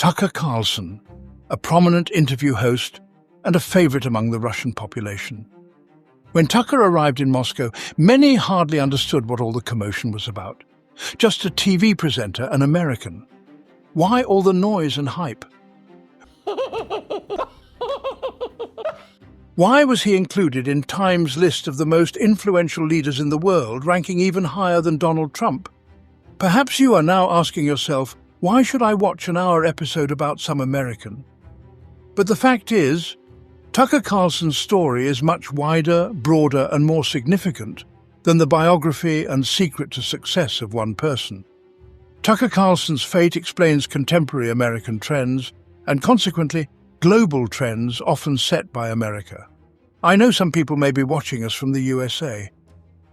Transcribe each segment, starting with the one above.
Tucker Carlson, a prominent interview host and a favorite among the Russian population. When Tucker arrived in Moscow, many hardly understood what all the commotion was about. Just a TV presenter, an American. Why all the noise and hype? Why was he included in Time's list of the most influential leaders in the world, ranking even higher than Donald Trump? Perhaps you are now asking yourself, why should I watch an hour episode about some American? But the fact is, Tucker Carlson's story is much wider, broader, and more significant than the biography and secret to success of one person. Tucker Carlson's fate explains contemporary American trends and, consequently, global trends often set by America. I know some people may be watching us from the USA.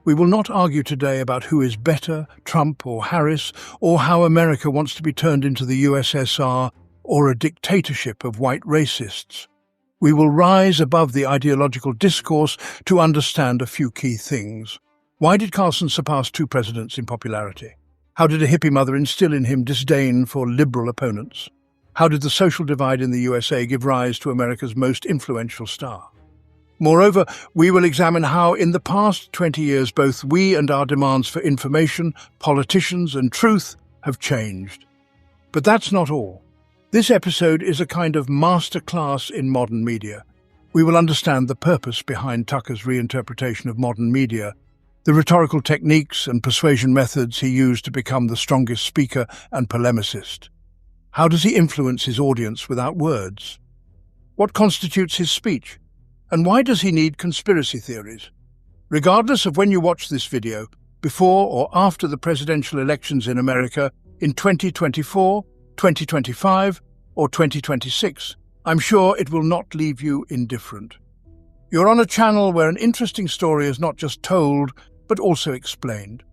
We will not argue today about who is better, Trump or Harris, or how America wants to be turned into the USSR or a dictatorship of white racists. We will rise above the ideological discourse to understand a few key things. Why did Carlson surpass two presidents in popularity? How did a hippie mother instill in him disdain for liberal opponents? How did the social divide in the USA give rise to America's most influential star? Moreover, we will examine how in the past 20 years both we and our demands for information, politicians and truth have changed. But that's not all. This episode is a kind of masterclass in modern media. We will understand the purpose behind Tucker's reinterpretation of modern media, the rhetorical techniques and persuasion methods he used to become the strongest speaker and polemicist. How does he influence his audience without words? What constitutes his speech? And why does he need conspiracy theories? Regardless of when you watch this video, before or after the presidential elections in America in 2024, 2025, or 2026, I'm sure it will not leave you indifferent. You're on a channel where an interesting story is not just told, but also explained.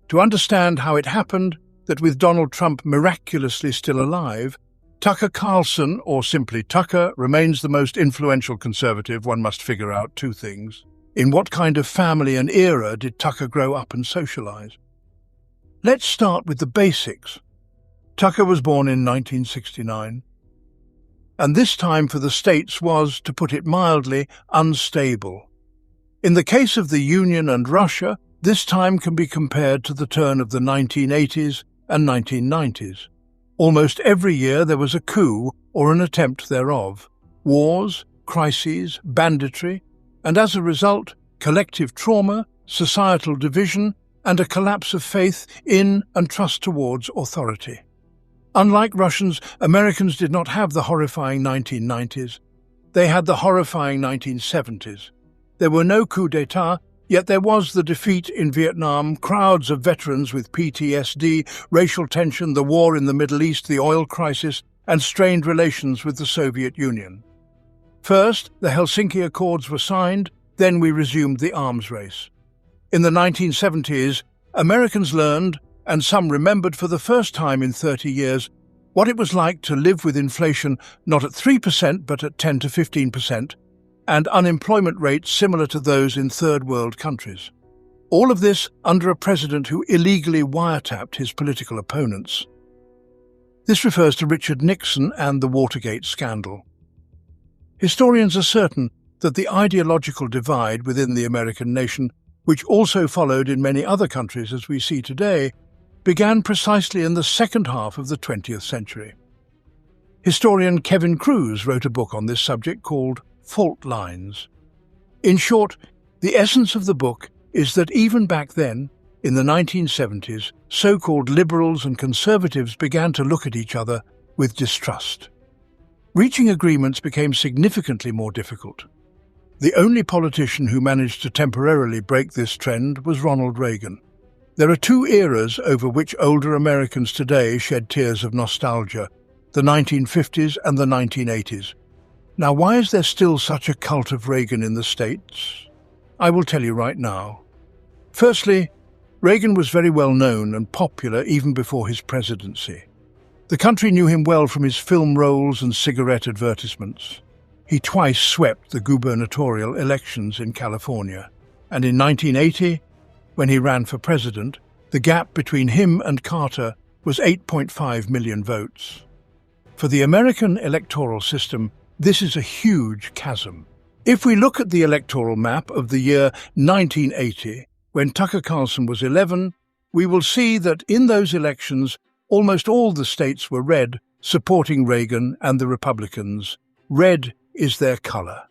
To understand how it happened that with Donald Trump miraculously still alive, Tucker Carlson, or simply Tucker, remains the most influential conservative, one must figure out two things. In what kind of family and era did Tucker grow up and socialize? Let's start with the basics. Tucker was born in 1969, and this time for the States was, to put it mildly, unstable. In the case of the Union and Russia, this time can be compared to the turn of the 1980s and 1990s. Almost every year there was a coup or an attempt thereof, wars, crises, banditry, and as a result, collective trauma, societal division, and a collapse of faith in and trust towards authority. Unlike Russians, Americans did not have the horrifying 1990s. They had the horrifying 1970s. There were no coups d'etat, yet there was the defeat in Vietnam, crowds of veterans with PTSD, racial tension, the war in the Middle East, the oil crisis, and strained relations with the Soviet Union. First, the Helsinki Accords were signed, then we resumed the arms race. In the 1970s, Americans learned, and some remembered for the first time in 30 years, what it was like to live with inflation not at 3% but at 10 to 15%, and unemployment rates similar to those in third world countries. All of this under a president who illegally wiretapped his political opponents. This refers to Richard Nixon and the Watergate scandal. Historians are certain that the ideological divide within the American nation, which also followed in many other countries as we see today, began precisely in the second half of the 20th century. Historian Kevin Kruse wrote a book on this subject called Fault Lines. In short, the essence of the book is that even back then, in the 1970s, so-called liberals and conservatives began to look at each other with distrust. Reaching agreements became significantly more difficult. The only politician who managed to temporarily break this trend was Ronald Reagan. There are two eras over which older Americans today shed tears of nostalgia, the 1950s and the 1980s. Now, why is there still such a cult of Reagan in the States? I will tell you right now. Firstly, Reagan was very well known and popular even before his presidency. The country knew him well from his film roles and cigarette advertisements. He twice swept the gubernatorial elections in California, and in 1980, When he ran for president, the gap between him and Carter was 8.5 million votes. For the American electoral system, this is a huge chasm. If we look at the electoral map of the year 1980, when Tucker Carlson was 11, we will see that in those elections, almost all the states were red, supporting Reagan and the Republicans. Red is their color.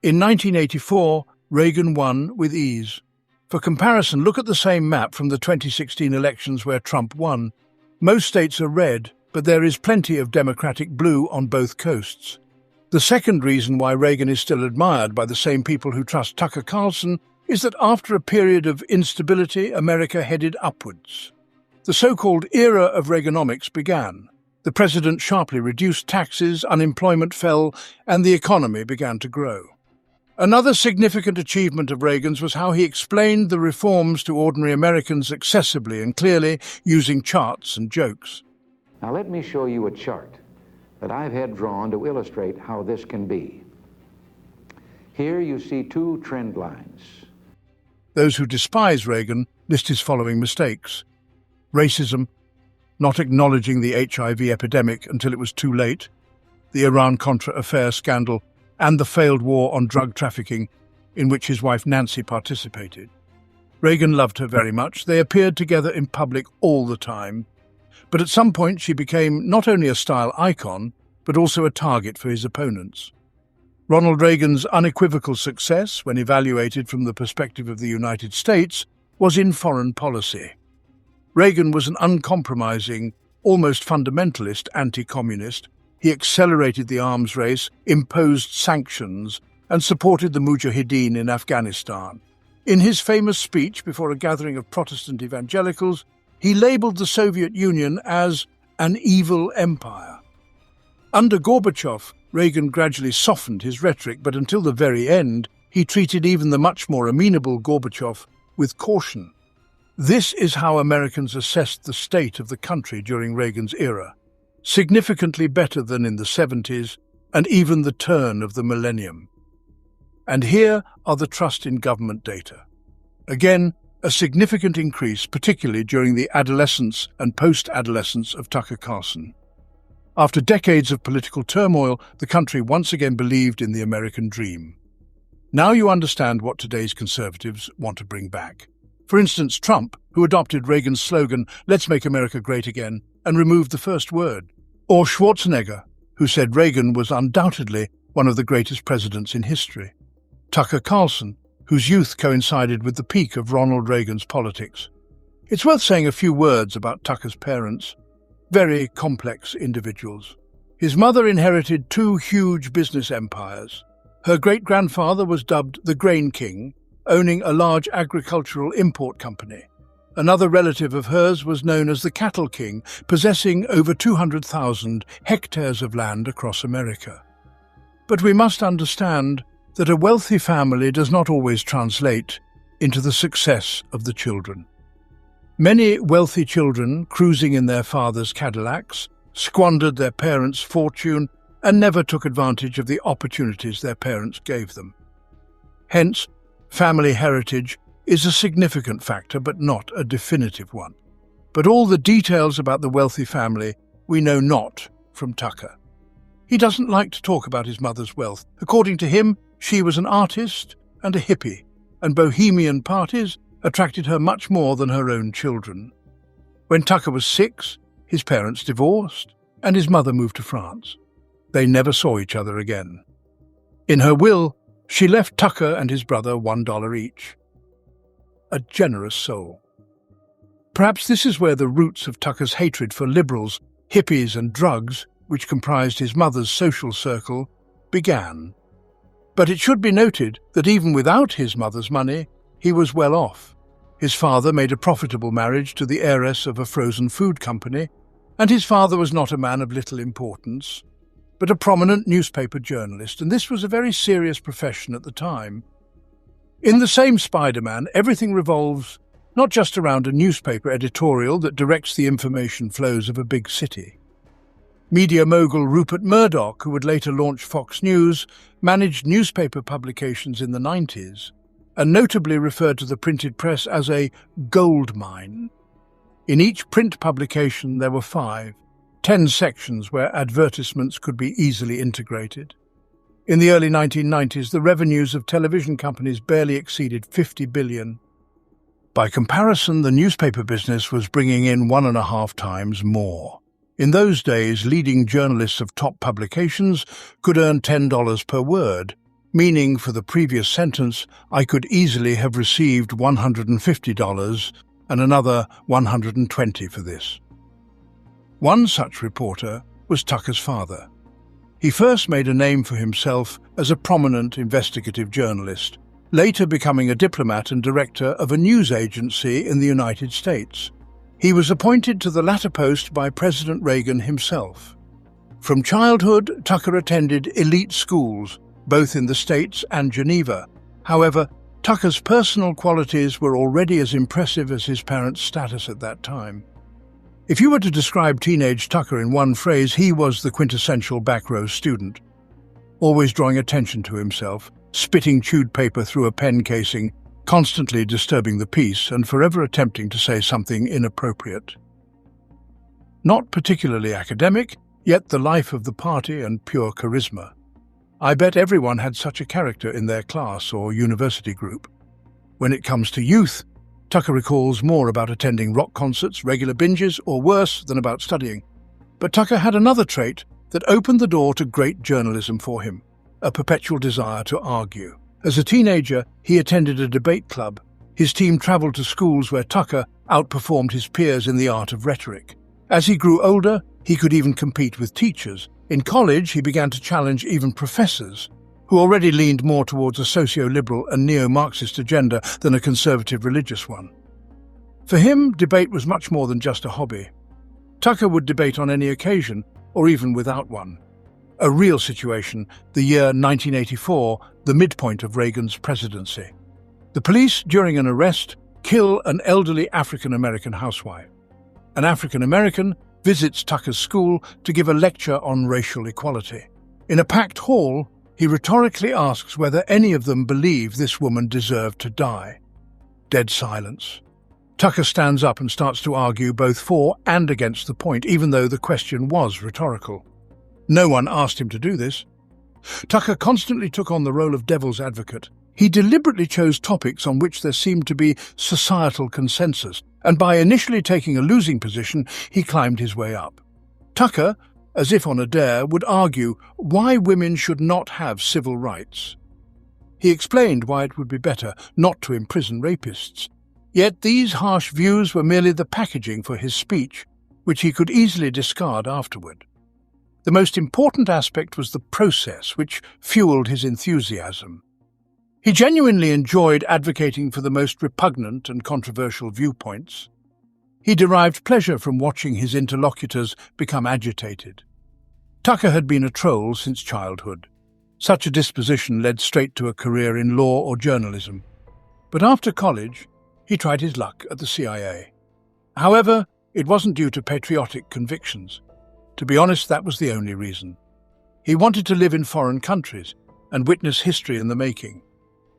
In 1984, Reagan won with ease. For comparison, look at the same map from the 2016 elections where Trump won. Most states are red, but there is plenty of Democratic blue on both coasts. The second reason why Reagan is still admired by the same people who trust Tucker Carlson is that after a period of instability, America headed upwards. The so-called era of Reaganomics began. The president sharply reduced taxes, unemployment fell, and the economy began to grow. Another significant achievement of Reagan's was how he explained the reforms to ordinary Americans accessibly and clearly, using charts and jokes. Now let me show you a chart that I've had drawn to illustrate how this can be. Here you see two trend lines. Those who despise Reagan list his following mistakes: racism, not acknowledging the HIV epidemic until it was too late, the Iran-Contra affair scandal, and the failed war on drug trafficking, in which his wife Nancy participated. Reagan loved her very much. They appeared together in public all the time. But at some point she became not only a style icon, but also a target for his opponents. Ronald Reagan's unequivocal success, when evaluated from the perspective of the United States, was in foreign policy. Reagan was an uncompromising, almost fundamentalist anti-communist. He accelerated the arms race, imposed sanctions, and supported the Mujahideen in Afghanistan. In his famous speech before a gathering of Protestant evangelicals, he labeled the Soviet Union as an evil empire. Under Gorbachev, Reagan gradually softened his rhetoric, but until the very end, he treated even the much more amenable Gorbachev with caution. This is how Americans assessed the state of the country during Reagan's era, significantly better than in the 70s and even the turn of the millennium. And here are the trust in government data. Again, a significant increase, particularly during the adolescence and post-adolescence of Tucker Carlson. After decades of political turmoil, the country once again believed in the American dream. Now you understand what today's conservatives want to bring back. For instance, Trump, who adopted Reagan's slogan, "Let's make America great again," and removed the first word. Or Schwarzenegger, who said Reagan was undoubtedly one of the greatest presidents in history. Tucker Carlson, whose youth coincided with the peak of Ronald Reagan's politics. It's worth saying a few words about Tucker's parents. Very complex individuals. His mother inherited two huge business empires. Her great-grandfather was dubbed the Grain King, owning a large agricultural import company. Another relative of hers was known as the Cattle King, possessing over 200,000 hectares of land across America. But we must understand that a wealthy family does not always translate into the success of the children. Many wealthy children, cruising in their father's Cadillacs, squandered their parents' fortune and never took advantage of the opportunities their parents gave them. Hence, family heritage is a significant factor, but not a definitive one. But all the details about the wealthy family we know not from Tucker. He doesn't like to talk about his mother's wealth. According to him, she was an artist and a hippie, and bohemian parties attracted her much more than her own children. When Tucker was 6, his parents divorced, and his mother moved to France. They never saw each other again. In her will, she left Tucker and his brother $1 each. A generous soul. Perhaps this is where the roots of Tucker's hatred for liberals, hippies and drugs, which comprised his mother's social circle, began. But it should be noted that even without his mother's money, he was well off. His father made a profitable marriage to the heiress of a frozen food company, and his father was not a man of little importance, but a prominent newspaper journalist, and this was a very serious profession at the time. In the same Spider-Man, everything revolves not just around a newspaper editorial that directs the information flows of a big city. Media mogul Rupert Murdoch, who would later launch Fox News, managed newspaper publications in the 90s, and notably referred to the printed press as a gold mine. In each print publication there were 10 sections where advertisements could be easily integrated. In the early 1990s, the revenues of television companies barely exceeded $50 billion. By comparison, the newspaper business was bringing in 1.5 times more. In those days, leading journalists of top publications could earn $10 per word, meaning for the previous sentence I could easily have received $150 and another $120 for this. One such reporter was Tucker's father. He first made a name for himself as a prominent investigative journalist, later becoming a diplomat and director of a news agency in the United States. He was appointed to the latter post by President Reagan himself. From childhood, Tucker attended elite schools, both in the States and Geneva. However, Tucker's personal qualities were already as impressive as his parents' status at that time. If you were to describe teenage Tucker in one phrase, he was the quintessential back-row student, always drawing attention to himself, spitting chewed paper through a pen casing, constantly disturbing the peace and forever attempting to say something inappropriate. Not particularly academic, yet the life of the party and pure charisma. I bet everyone had such a character in their class or university group. When it comes to youth, Tucker recalls more about attending rock concerts, regular binges, or worse than about studying. But Tucker had another trait that opened the door to great journalism for him, a perpetual desire to argue. As a teenager, he attended a debate club. His team traveled to schools where Tucker outperformed his peers in the art of rhetoric. As he grew older, he could even compete with teachers. In college, he began to challenge even professors, who already leaned more towards a socio-liberal and neo-Marxist agenda than a conservative religious one. For him, debate was much more than just a hobby. Tucker would debate on any occasion, or even without one. A real situation, the year 1984, the midpoint of Reagan's presidency. The police, during an arrest, kill an elderly African-American housewife. An African-American visits Tucker's school to give a lecture on racial equality. In a packed hall, he rhetorically asks whether any of them believe this woman deserved to die. Dead silence. Tucker stands up and starts to argue both for and against the point, even though the question was rhetorical. No one asked him to do this. Tucker constantly took on the role of devil's advocate. He deliberately chose topics on which there seemed to be societal consensus, and by initially taking a losing position, he climbed his way up. Tucker, as if on a dare, would argue why women should not have civil rights. He explained why it would be better not to imprison rapists. Yet these harsh views were merely the packaging for his speech, which he could easily discard afterward. The most important aspect was the process, which fueled his enthusiasm. He genuinely enjoyed advocating for the most repugnant and controversial viewpoints. He derived pleasure from watching his interlocutors become agitated. Tucker had been a troll since childhood. Such a disposition led straight to a career in law or journalism. But after college, he tried his luck at the CIA. However, it wasn't due to patriotic convictions. To be honest, that was the only reason. He wanted to live in foreign countries and witness history in the making.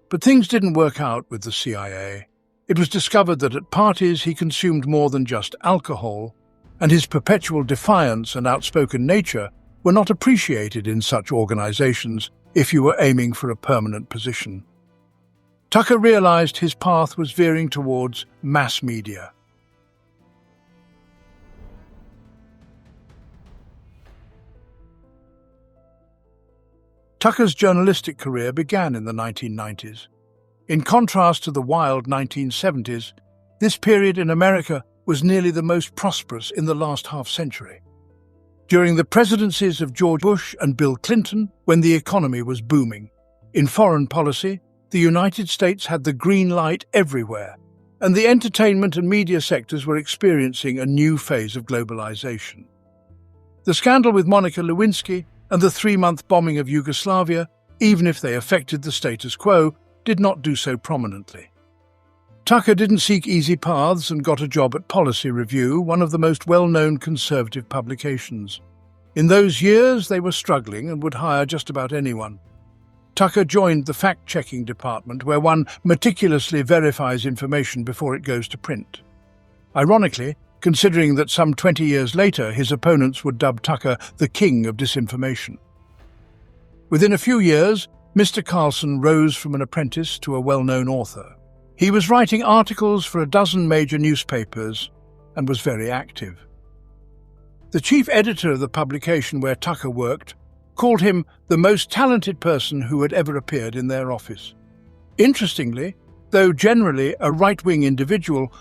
But things didn't work out with the CIA. It was discovered that at parties he consumed more than just alcohol, and his perpetual defiance and outspoken nature were not appreciated in such organizations if you were aiming for a permanent position. Tucker realized his path was veering towards mass media. Tucker's journalistic career began in the 1990s. In contrast to the wild 1970s, this period in America was nearly the most prosperous in the last half-century. During the presidencies of George Bush and Bill Clinton, when the economy was booming. In foreign policy, the United States had the green light everywhere, and the entertainment and media sectors were experiencing a new phase of globalization. The scandal with Monica Lewinsky and the 3-month bombing of Yugoslavia, even if they affected the status quo, did not do so prominently. Tucker didn't seek easy paths and got a job at Policy Review, one of the most well-known conservative publications. In those years, they were struggling and would hire just about anyone. Tucker joined the fact-checking department, where one meticulously verifies information before it goes to print. Ironically, considering that some 20 years later his opponents would dub Tucker the king of disinformation. Within a few years, Mr. Carlson rose from an apprentice to a well-known author. He was writing articles for a dozen major newspapers and was very active. The chief editor of the publication where Tucker worked called him the most talented person who had ever appeared in their office. Interestingly, though generally a right-wing individual,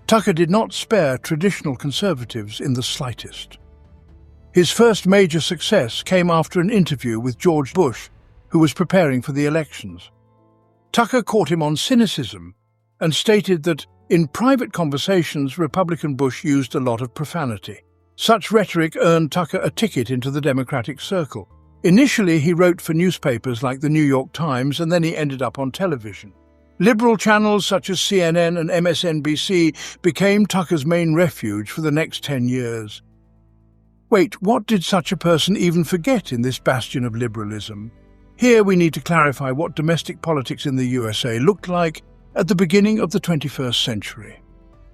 Tucker did not spare traditional conservatives in the slightest. His first major success came after an interview with George Bush, who was preparing for the elections. Tucker caught him on cynicism and stated that in private conversations, Republican Bush used a lot of profanity. Such rhetoric earned Tucker a ticket into the Democratic circle. Initially, he wrote for newspapers like the New York Times, and then he ended up on television. Liberal channels such as CNN and MSNBC became Tucker's main refuge for the next 10 years. Wait, what did such a person even forget in this bastion of liberalism? Here we need to clarify what domestic politics in the USA looked like at the beginning of the 21st century.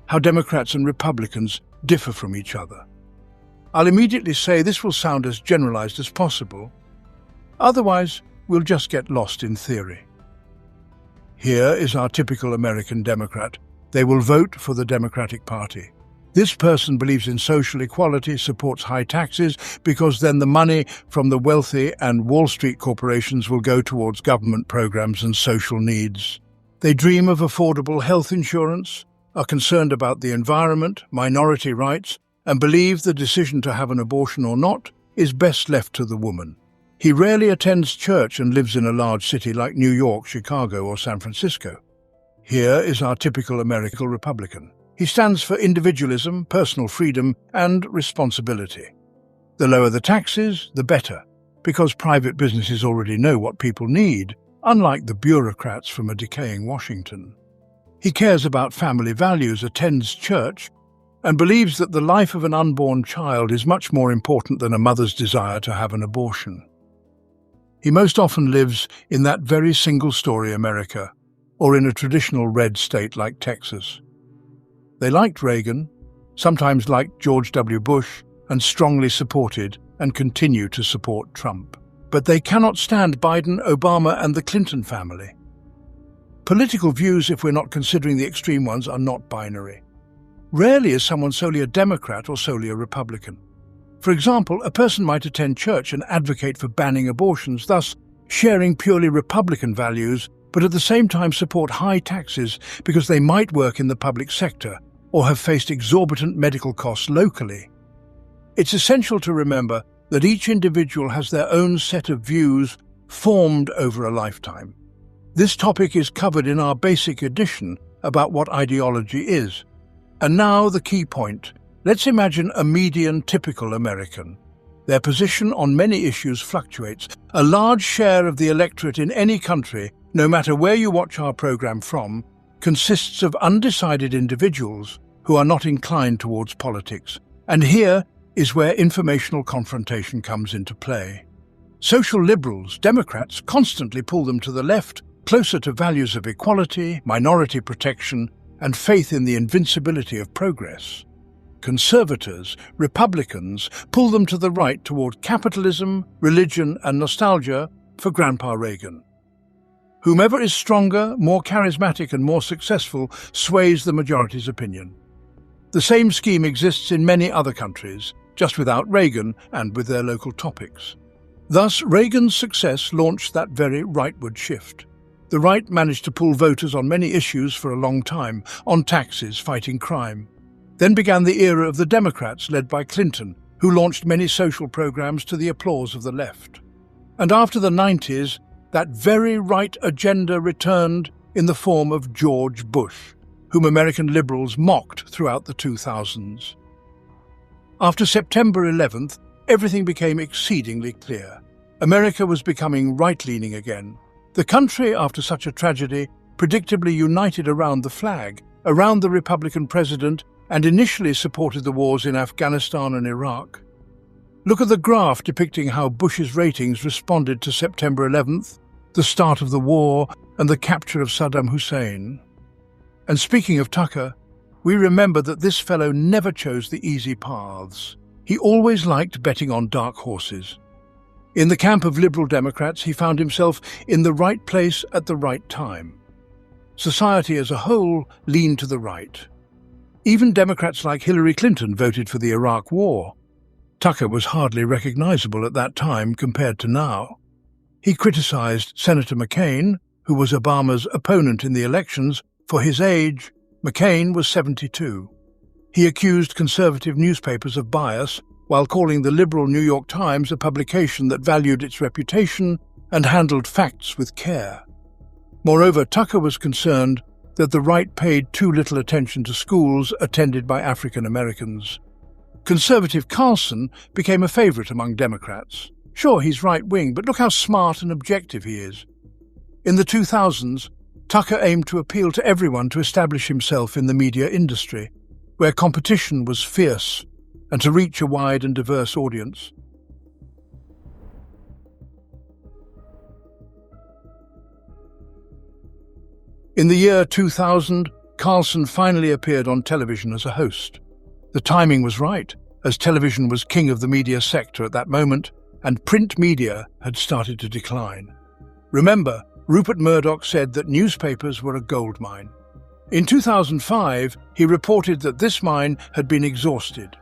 How Democrats and Republicans differ from each other. I'll immediately say this will sound as generalized as possible. Otherwise, we'll just get lost in theory. Here is our typical American Democrat. They will vote for the Democratic Party. This person believes in social equality, supports high taxes, because then the money from the wealthy and Wall Street corporations will go towards government programs and social needs. They dream of affordable health insurance, are concerned about the environment, minority rights, and believe the decision to have an abortion or not is best left to the woman. He rarely attends church and lives in a large city like New York, Chicago, or San Francisco. Here is our typical American Republican. He stands for individualism, personal freedom, and responsibility. The lower the taxes, the better, because private businesses already know what people need, unlike the bureaucrats from a decaying Washington. He cares about family values, attends church, and believes that the life of an unborn child is much more important than a mother's desire to have an abortion. He most often lives in that very single-story America, or in a traditional red state like Texas. They liked Reagan, sometimes liked George W. Bush, and strongly supported and continue to support Trump. But they cannot stand Biden, Obama, and the Clinton family. Political views, if we're not considering the extreme ones, are not binary. Rarely is someone solely a Democrat or solely a Republican. For example, a person might attend church and advocate for banning abortions, thus sharing purely Republican values, but at the same time support high taxes because they might work in the public sector or have faced exorbitant medical costs locally. It's essential to remember that each individual has their own set of views formed over a lifetime. This topic is covered in our basic edition about what ideology is. And now the key point. Let's imagine a median typical American. Their position on many issues fluctuates. A large share of the electorate in any country, no matter where you watch our program from, consists of undecided individuals who are not inclined towards politics. And here is where informational confrontation comes into play. Social liberals, Democrats, constantly pull them to the left, closer to values of equality, minority protection, and faith in the invincibility of progress. Conservators, Republicans, pull them to the right toward capitalism, religion, and nostalgia for Grandpa Reagan. Whomever is stronger, more charismatic, and more successful sways the majority's opinion. The same scheme exists in many other countries, just without Reagan and with their local topics. Thus, Reagan's success launched that very rightward shift. The right managed to pull voters on many issues for a long time, on taxes, fighting crime. Then began the era of the Democrats, led by Clinton, who launched many social programs to the applause of the left. And after the 90s, that very right agenda returned in the form of George Bush, whom American liberals mocked throughout the 2000s. After September 11th, everything became exceedingly clear. America was becoming right-leaning again. The country, after such a tragedy, predictably united around the flag, around the Republican president, and initially supported the wars in Afghanistan and Iraq. Look at the graph depicting how Bush's ratings responded to September 11th. the start of the war, and the capture of Saddam Hussein. And speaking of Tucker, we remember that this fellow never chose the easy paths. He always liked betting on dark horses. In the camp of liberal Democrats, he found himself in the right place at the right time. Society as a whole leaned to the right. Even Democrats like Hillary Clinton voted for the Iraq War. Tucker was hardly recognizable at that time compared to now. He criticized Senator McCain, who was Obama's opponent in the elections, for his age. McCain was 72. He accused conservative newspapers of bias while calling the liberal New York Times a publication that valued its reputation and handled facts with care. Moreover, Tucker was concerned that the right paid too little attention to schools attended by African Americans. Conservative Carlson became a favorite among Democrats. Sure, he's right-wing, but look how smart and objective he is. In the 2000s, Tucker aimed to appeal to everyone to establish himself in the media industry, where competition was fierce, and to reach a wide and diverse audience. In the year 2000, Carlson finally appeared on television as a host. The timing was right, as television was king of the media sector at that moment, and print media had started to decline. Remember, Rupert Murdoch said that newspapers were a gold mine. In 2005, he reported that this mine had been exhausted.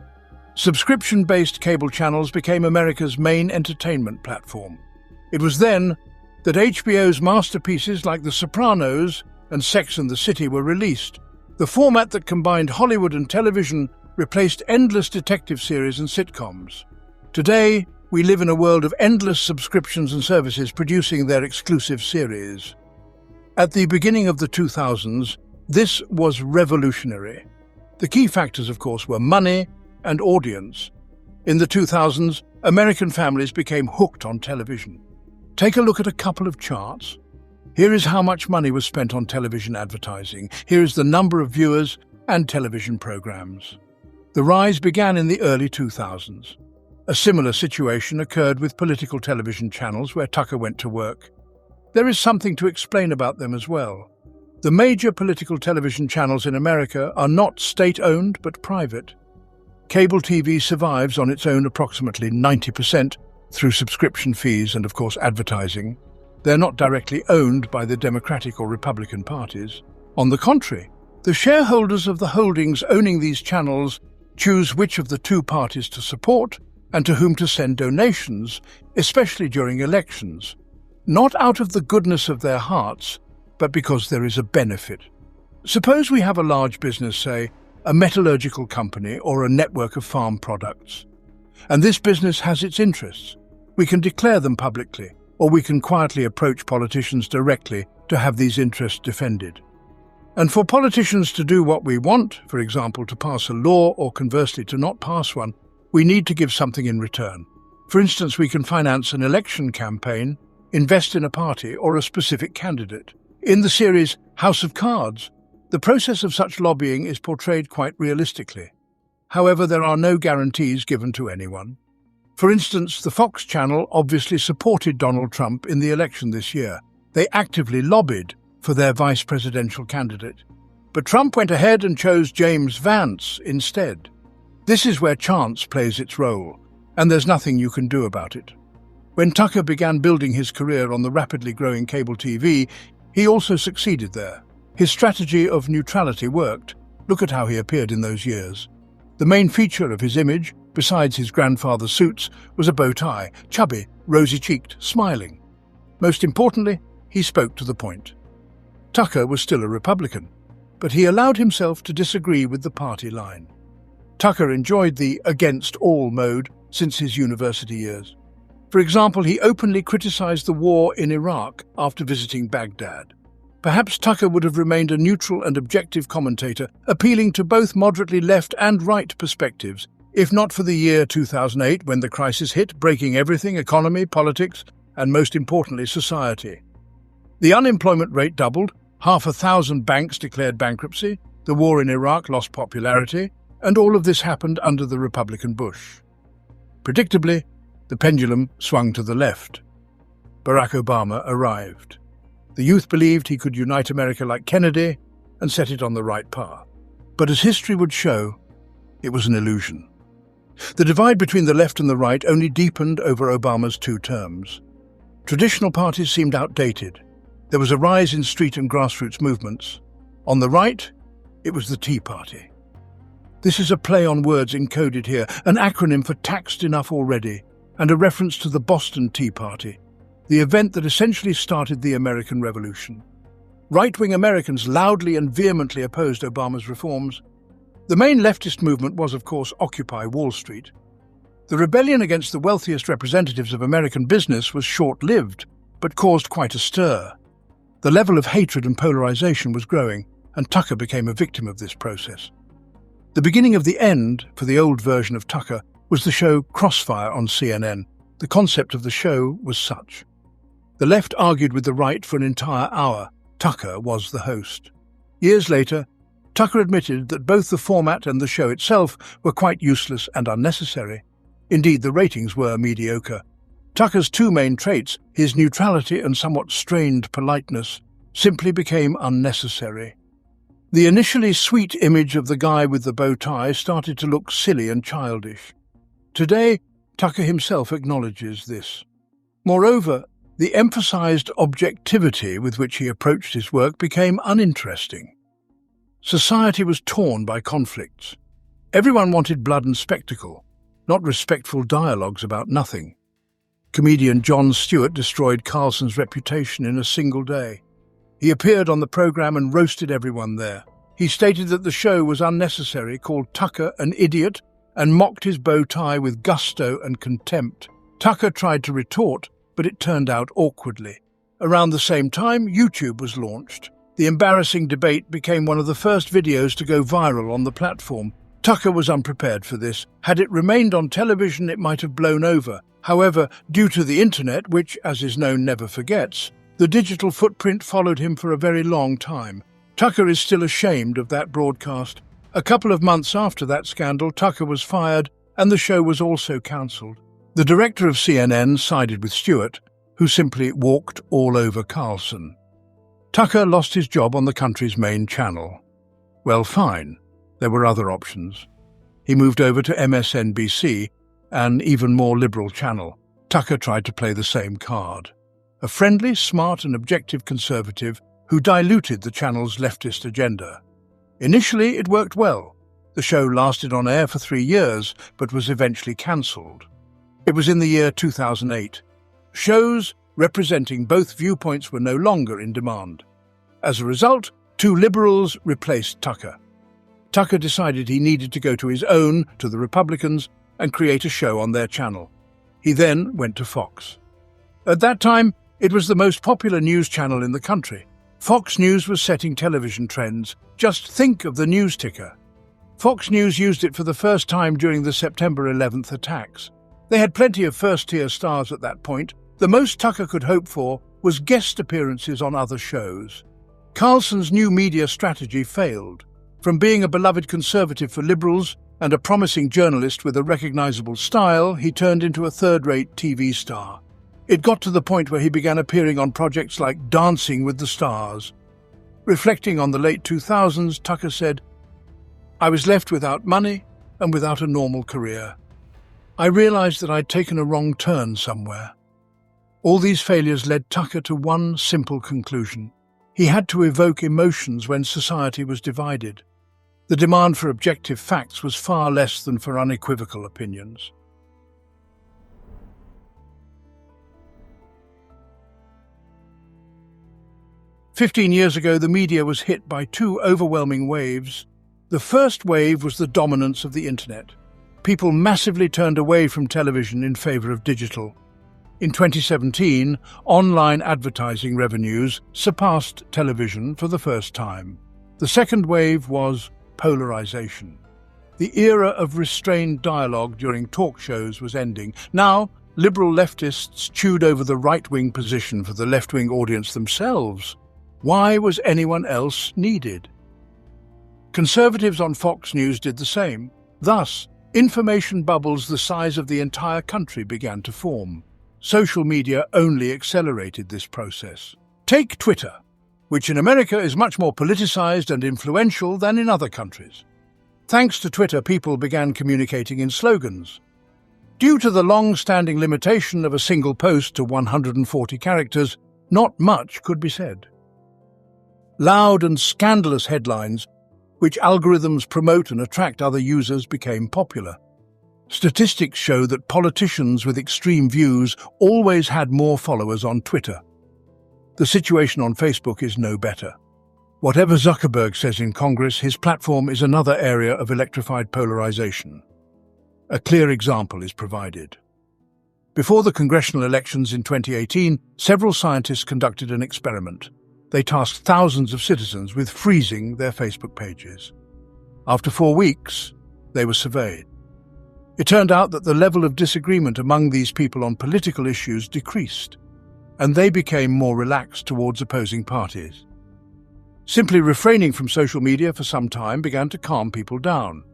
Subscription-based cable channels became America's main entertainment platform. It was then that HBO's masterpieces like The Sopranos and Sex and the City were released. The format that combined Hollywood and television replaced endless detective series and sitcoms. Today, we live in a world of endless subscriptions and services producing their exclusive series. At the beginning of the 2000s, this was revolutionary. The key factors, of course, were money and audience. In the 2000s, American families became hooked on television. Take a look at a couple of charts. Here is how much money was spent on television advertising. Here is the number of viewers and television programs. The rise began in the early 2000s. A similar situation occurred with political television channels where Tucker went to work. There is something to explain about them as well. The major political television channels in America are not state-owned but private. Cable TV survives on its own approximately 90% through subscription fees and, of course, advertising. They're not directly owned by the Democratic or Republican parties. On the contrary, the shareholders of the holdings owning these channels choose which of the two parties to support and to whom to send donations, especially during elections, not out of the goodness of their hearts, but because there is a benefit. Suppose we have a large business, say, a metallurgical company or a network of farm products, and this business has its interests. We can declare them publicly, or we can quietly approach politicians directly to have these interests defended. And for politicians to do what we want, for example, to pass a law or conversely to not pass one, we need to give something in return. For instance, we can finance an election campaign, invest in a party or a specific candidate. In the series House of Cards, the process of such lobbying is portrayed quite realistically. However, there are no guarantees given to anyone. For instance, the Fox channel obviously supported Donald Trump in the election this year. They actively lobbied for their vice presidential candidate. But Trump went ahead and chose James Vance instead. This is where chance plays its role, and there's nothing you can do about it. When Tucker began building his career on the rapidly growing cable TV, he also succeeded there. His strategy of neutrality worked. Look at how he appeared in those years. The main feature of his image, besides his grandfather's suits, was a bow tie, chubby, rosy-cheeked, smiling. Most importantly, he spoke to the point. Tucker was still a Republican, but he allowed himself to disagree with the party line. Tucker enjoyed the against all mode since his university years. For example, he openly criticized the war in Iraq after visiting Baghdad. Perhaps Tucker would have remained a neutral and objective commentator, appealing to both moderately left and right perspectives, if not for the year 2008 when the crisis hit, breaking everything: economy, politics, and most importantly, society. The unemployment rate doubled, 500,000 banks declared bankruptcy, the war in Iraq lost popularity, and all of this happened under the Republican Bush. Predictably, the pendulum swung to the left. Barack Obama arrived. The youth believed he could unite America like Kennedy and set it on the right path. But as history would show, it was an illusion. The divide between the left and the right only deepened over Obama's 2 terms. Traditional parties seemed outdated. There was a rise in street and grassroots movements. On the right, it was the Tea Party. This is a play on words encoded here, an acronym for taxed enough already, and a reference to the Boston Tea Party, the event that essentially started the American Revolution. Right-wing Americans loudly and vehemently opposed Obama's reforms. The main leftist movement was, of course, Occupy Wall Street. The rebellion against the wealthiest representatives of American business was short-lived, but caused quite a stir. The level of hatred and polarization was growing, and Tucker became a victim of this process. The beginning of the end, for the old version of Tucker, was the show Crossfire on CNN. The concept of the show was such. The left argued with the right for an entire hour. Tucker was the host. Years later, Tucker admitted that both the format and the show itself were quite useless and unnecessary. Indeed, the ratings were mediocre. Tucker's 2 main traits, his neutrality and somewhat strained politeness, simply became unnecessary. The initially sweet image of the guy with the bow tie started to look silly and childish. Today, Tucker himself acknowledges this. Moreover, the emphasized objectivity with which he approached his work became uninteresting. Society was torn by conflicts. Everyone wanted blood and spectacle, not respectful dialogues about nothing. Comedian Jon Stewart destroyed Carlson's reputation in a single day. He appeared on the program and roasted everyone there. He stated that the show was unnecessary, called Tucker an idiot, and mocked his bow tie with gusto and contempt. Tucker tried to retort, but it turned out awkwardly. Around the same time, YouTube was launched. The embarrassing debate became one of the first videos to go viral on the platform. Tucker was unprepared for this. Had it remained on television, it might have blown over. However, due to the internet, which, as is known, never forgets, the digital footprint followed him for a very long time. Tucker is still ashamed of that broadcast. A couple of months after that scandal, Tucker was fired, and the show was also cancelled. The director of CNN sided with Stewart, who simply walked all over Carlson. Tucker lost his job on the country's main channel. Well, fine. There were other options. He moved over to MSNBC, an even more liberal channel. Tucker tried to play the same card. A friendly, smart and objective conservative who diluted the channel's leftist agenda. Initially, it worked well. The show lasted on air for 3 years, but was eventually cancelled. It was in the year 2008. Shows representing both viewpoints were no longer in demand. As a result, 2 liberals replaced Tucker. Tucker decided he needed to go to his own, to the Republicans, and create a show on their channel. He then went to Fox. At that time, it was the most popular news channel in the country. Fox News was setting television trends. Just think of the news ticker. Fox News used it for the first time during the September 11th attacks. They had plenty of first-tier stars at that point. The most Tucker could hope for was guest appearances on other shows. Carlson's new media strategy failed. From being a beloved conservative for liberals and a promising journalist with a recognizable style, he turned into a third-rate TV star. It got to the point where he began appearing on projects like Dancing with the Stars. Reflecting on the late 2000s, Tucker said, "I was left without money and without a normal career. I realized that I'd taken a wrong turn somewhere." All these failures led Tucker to one simple conclusion. He had to evoke emotions when society was divided. The demand for objective facts was far less than for unequivocal opinions. "15 years ago, the media was hit by 2 overwhelming waves. The first wave was the dominance of the internet. People massively turned away from television in favor of digital. In 2017, online advertising revenues surpassed television for the first time. The second wave was polarization. The era of restrained dialogue during talk shows was ending. Now, liberal leftists chewed over the right-wing position for the left-wing audience themselves. Why was anyone else needed? Conservatives on Fox News did the same. Thus, information bubbles the size of the entire country began to form. social media only accelerated this process. Take Twitter, which in America is much more politicized and influential than in other countries. Thanks to Twitter, people began communicating in slogans. Due to the long-standing limitation of a single post to 140 characters, not much could be said. Loud and scandalous headlines, which algorithms promote and attract other users, became popular. Statistics show that politicians with extreme views always had more followers on Twitter. The situation on Facebook is no better. Whatever Zuckerberg says in Congress, his platform is another area of electrified polarization. A clear example is provided. Before the congressional elections in 2018, several scientists conducted an experiment. They tasked thousands of citizens with freezing their Facebook pages. After 4 weeks, they were surveyed. It turned out that the level of disagreement among these people on political issues decreased, and they became more relaxed towards opposing parties. Simply refraining from social media for some time began to calm people down.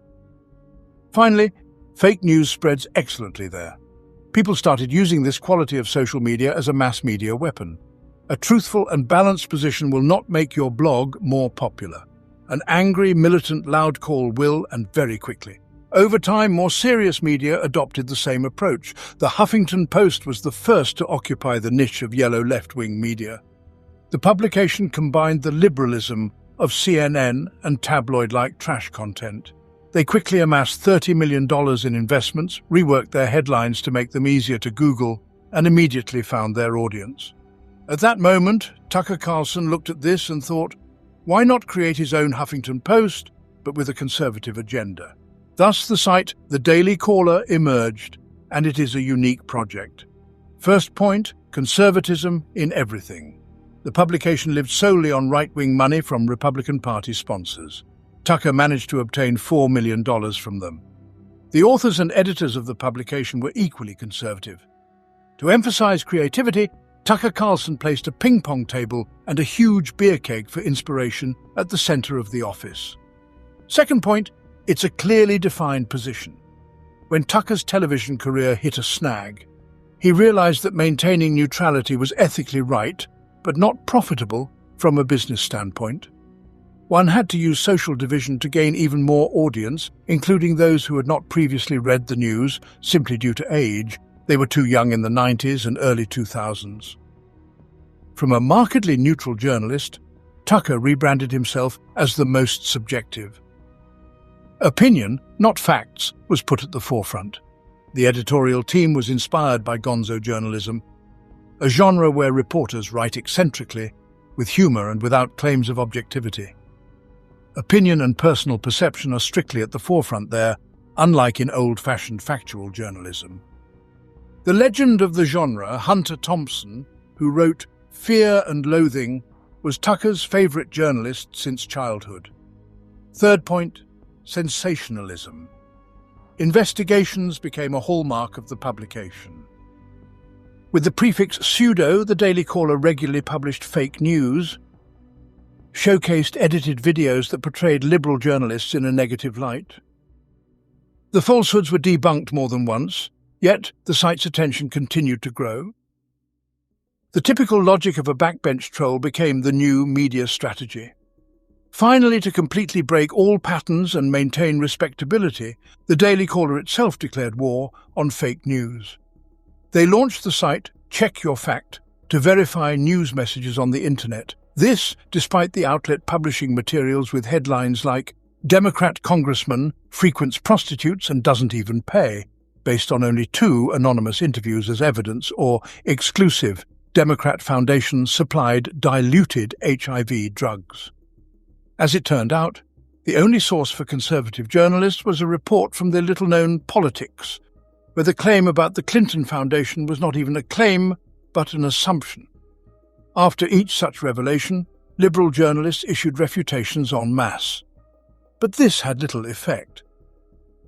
Finally, fake news spreads excellently there. People started using this quality of social media as a mass media weapon. A truthful and balanced position will not make your blog more popular. An angry, militant, loud call will, and very quickly. Over time, more serious media adopted the same approach. The Huffington Post was the first to occupy the niche of yellow left-wing media. The publication combined the liberalism of CNN and tabloid-like trash content. They quickly amassed $30 million in investments, reworked their headlines to make them easier to Google, and immediately found their audience. At that moment, Tucker Carlson looked at this and thought, why not create his own Huffington Post, but with a conservative agenda? Thus, the site, The Daily Caller, emerged, and it is a unique project. First point, conservatism in everything. The publication lived solely on right-wing money from Republican Party sponsors. Tucker managed to obtain $4 million from them. The authors and editors of the publication were equally conservative. To emphasize creativity, Tucker Carlson placed a ping-pong table and a huge beer keg for inspiration at the center of the office. Second point, it's a clearly defined position. When Tucker's television career hit a snag, he realized that maintaining neutrality was ethically right, but not profitable from a business standpoint. One had to use social division to gain even more audience, including those who had not previously read the news simply due to age. They were too young in the 90s and early 2000s. From a markedly neutral journalist, Tucker rebranded himself as the most subjective. Opinion, not facts, was put at the forefront. The editorial team was inspired by gonzo journalism, a genre where reporters write eccentrically, with humor and without claims of objectivity. Opinion and personal perception are strictly at the forefront there, unlike in old-fashioned factual journalism. The legend of the genre, Hunter Thompson, who wrote Fear and Loathing, was Tucker's favorite journalist since childhood. Third point, sensationalism. Investigations became a hallmark of the publication. With the prefix pseudo, the Daily Caller regularly published fake news, showcased edited videos that portrayed liberal journalists in a negative light. The falsehoods were debunked more than once, yet the site's attention continued to grow. The typical logic of a backbench troll became the new media strategy. Finally, to completely break all patterns and maintain respectability, the Daily Caller itself declared war on fake news. They launched the site Check Your Fact to verify news messages on the internet. This, despite the outlet publishing materials with headlines like Democrat Congressman frequents prostitutes and doesn't even pay, based on only 2 anonymous interviews as evidence, or exclusive Democrat Foundation supplied diluted HIV drugs. As it turned out, the only source for conservative journalists was a report from the little-known Politics, where the claim about the Clinton Foundation was not even a claim, but an assumption. After each such revelation, liberal journalists issued refutations en masse. But this had little effect.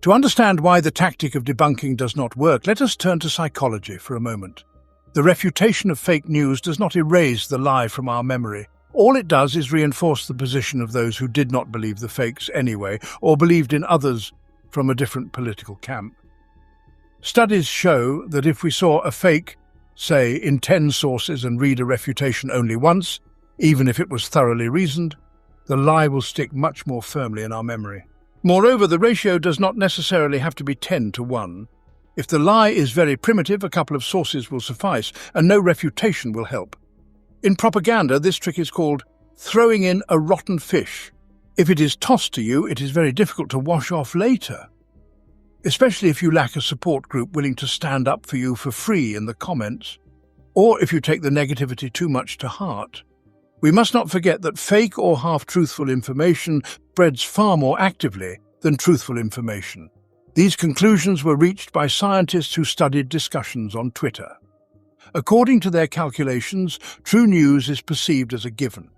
To understand why the tactic of debunking does not work, let us turn to psychology for a moment. The refutation of fake news does not erase the lie from our memory. All it does is reinforce the position of those who did not believe the fakes anyway, or believed in others from a different political camp. Studies show that if we saw a fake say, in 10 sources and read a refutation only once, even if it was thoroughly reasoned, the lie will stick much more firmly in our memory. Moreover, the ratio does not necessarily have to be 10 to 1. If the lie is very primitive, a couple of sources will suffice, and no refutation will help. In propaganda, this trick is called throwing in a rotten fish. If it is tossed to you, it is very difficult to wash off later, especially if you lack a support group willing to stand up for you for free in the comments, or if you take the negativity too much to heart. We must not forget that fake or half-truthful information spreads far more actively than truthful information. These conclusions were reached by scientists who studied discussions on Twitter. According to their calculations, true news is perceived as a given.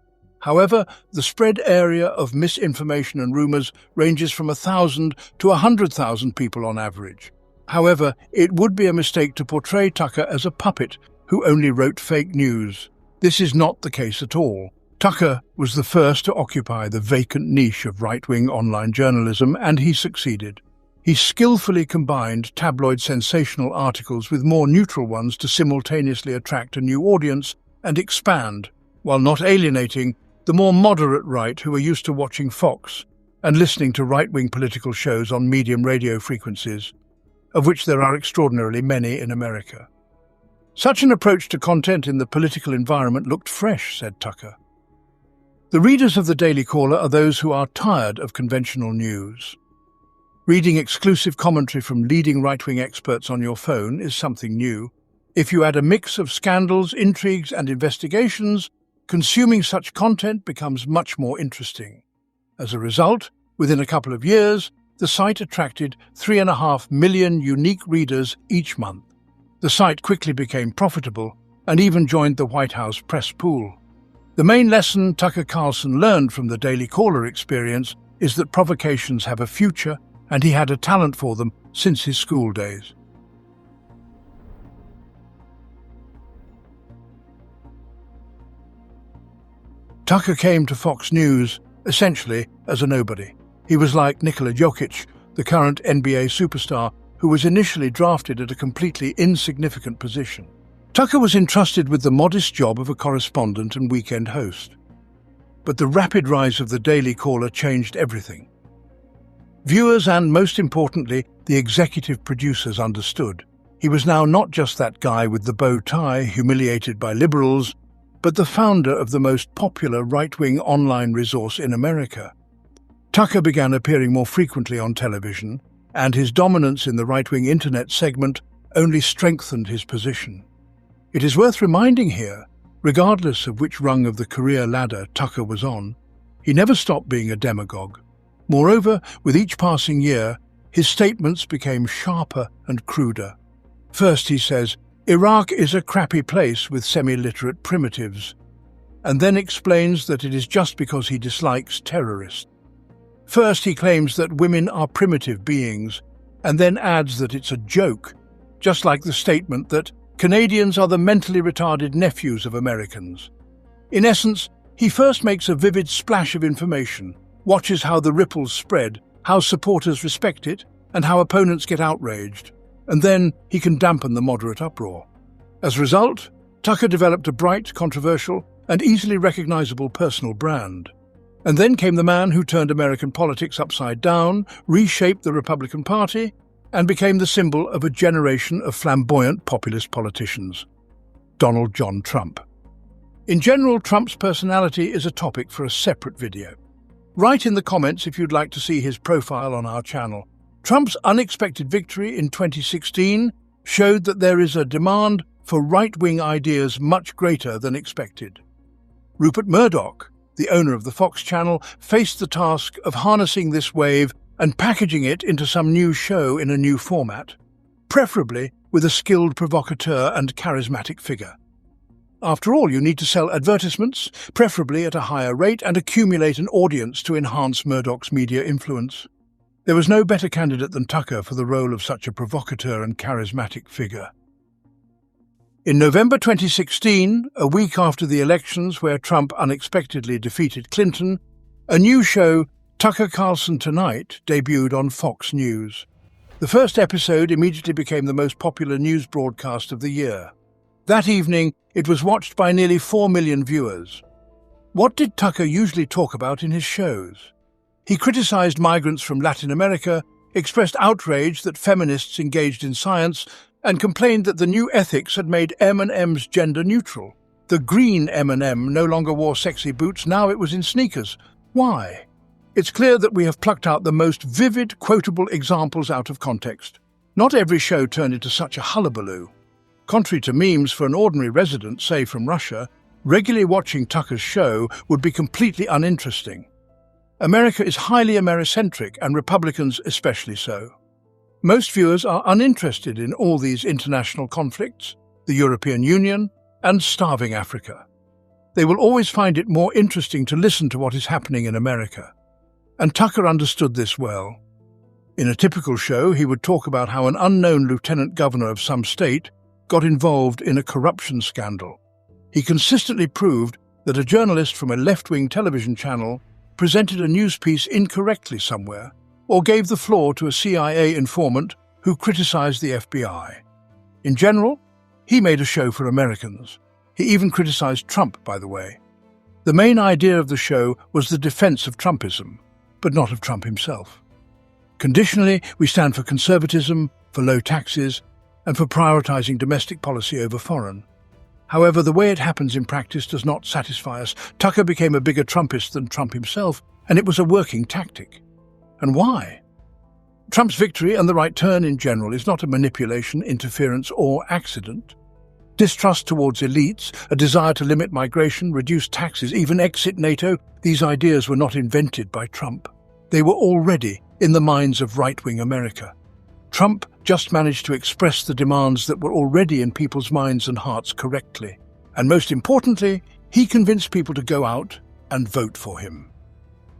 However, the spread area of misinformation and rumors ranges from 1,000 to 100,000 people on average. However, it would be a mistake to portray Tucker as a puppet who only wrote fake news. This is not the case at all. Tucker was the first to occupy the vacant niche of right-wing online journalism, and he succeeded. He skillfully combined tabloid sensational articles with more neutral ones to simultaneously attract a new audience and expand, while not alienating, the more moderate right who are used to watching Fox and listening to right-wing political shows on medium radio frequencies, of which there are extraordinarily many in America. Such an approach to content in the political environment looked fresh, said Tucker. The readers of the Daily Caller are those who are tired of conventional news. Reading exclusive commentary from leading right-wing experts on your phone is something new. If you add a mix of scandals, intrigues, and investigations, consuming such content becomes much more interesting. As a result, within a couple of years, the site attracted 3.5 million unique readers each month. The site quickly became profitable and even joined the White House press pool. The main lesson Tucker Carlson learned from the Daily Caller experience is that provocations have a future, and he had a talent for them since his school days. Tucker came to Fox News essentially as a nobody. He was like Nikola Jokic, the current NBA superstar, who was initially drafted at a completely insignificant position. Tucker was entrusted with the modest job of a correspondent and weekend host. But the rapid rise of the Daily Caller changed everything. Viewers and, most importantly, the executive producers understood. He was now not just that guy with the bow tie humiliated by liberals, but the founder of the most popular right-wing online resource in America. Tucker began appearing more frequently on television, and his dominance in the right-wing internet segment only strengthened his position. It is worth reminding here, regardless of which rung of the career ladder Tucker was on, he never stopped being a demagogue. Moreover, with each passing year, his statements became sharper and cruder. First, he says, Iraq is a crappy place with semi-literate primitives, and then explains that it is just because he dislikes terrorists. First, he claims that women are primitive beings, and then adds that it's a joke, just like the statement that Canadians are the mentally retarded nephews of Americans. In essence, he first makes a vivid splash of information, watches how the ripples spread, how supporters respect it, and how opponents get outraged, and then he can dampen the moderate uproar. As a result, Tucker developed a bright, controversial, and easily recognizable personal brand. And then came the man who turned American politics upside down, reshaped the Republican Party, and became the symbol of a generation of flamboyant populist politicians, Donald John Trump. In general, Trump's personality is a topic for a separate video. Write in the comments if you'd like to see his profile on our channel. Trump's unexpected victory in 2016 showed that there is a demand for right-wing ideas much greater than expected. Rupert Murdoch, the owner of the Fox channel, faced the task of harnessing this wave and packaging it into some new show in a new format, preferably with a skilled provocateur and charismatic figure. After all, you need to sell advertisements, preferably at a higher rate, and accumulate an audience to enhance Murdoch's media influence. There was no better candidate than Tucker for the role of such a provocateur and charismatic figure. In November 2016, a week after the elections where Trump unexpectedly defeated Clinton, a new show, Tucker Carlson Tonight, debuted on Fox News. The first episode immediately became the most popular news broadcast of the year. That evening, it was watched by nearly 4 million viewers. What did Tucker usually talk about in his shows? He criticized migrants from Latin America, expressed outrage that feminists engaged in science, and complained that the new ethics had made M&Ms gender-neutral. The green M&M no longer wore sexy boots, now it was in sneakers. Why? It's clear that we have plucked out the most vivid, quotable examples out of context. Not every show turned into such a hullabaloo. Contrary to memes for an ordinary resident, say from Russia, regularly watching Tucker's show would be completely uninteresting. America is highly Americentric, and Republicans especially so. Most viewers are uninterested in all these international conflicts, the European Union, and starving Africa. They will always find it more interesting to listen to what is happening in America. And Tucker understood this well. In a typical show, he would talk about how an unknown lieutenant governor of some state got involved in a corruption scandal. He consistently proved that a journalist from a left-wing television channel presented a news piece incorrectly somewhere, or gave the floor to a CIA informant who criticized the FBI. In general, he made a show for Americans. He even criticized Trump, by the way. The main idea of the show was the defense of Trumpism, but not of Trump himself. Conditionally, we stand for conservatism, for low taxes, and for prioritizing domestic policy over foreign. However, the way it happens in practice does not satisfy us. Tucker became a bigger Trumpist than Trump himself, and it was a working tactic. And why? Trump's victory and the right turn in general is not a manipulation, interference, or accident. Distrust towards elites, a desire to limit migration, reduce taxes, even exit NATO, these ideas were not invented by Trump. They were already in the minds of right-wing America. Trump just managed to express the demands that were already in people's minds and hearts correctly. And most importantly, he convinced people to go out and vote for him.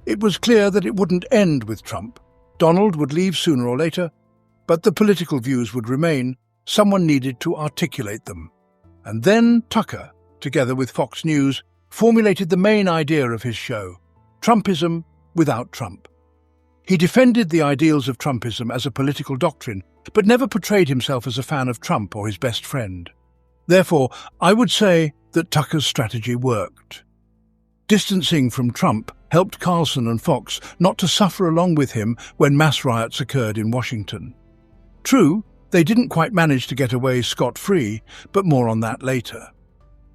It was clear that it wouldn't end with Trump. Donald would leave sooner or later, but the political views would remain. Someone needed to articulate them. And then Tucker, together with Fox News, formulated the main idea of his show, Trumpism without Trump. He defended the ideals of Trumpism as a political doctrine, but never portrayed himself as a fan of Trump or his best friend. Therefore, I would say that Tucker's strategy worked. Distancing from Trump helped Carlson and Fox not to suffer along with him when mass riots occurred in Washington. True, they didn't quite manage to get away scot-free, but more on that later.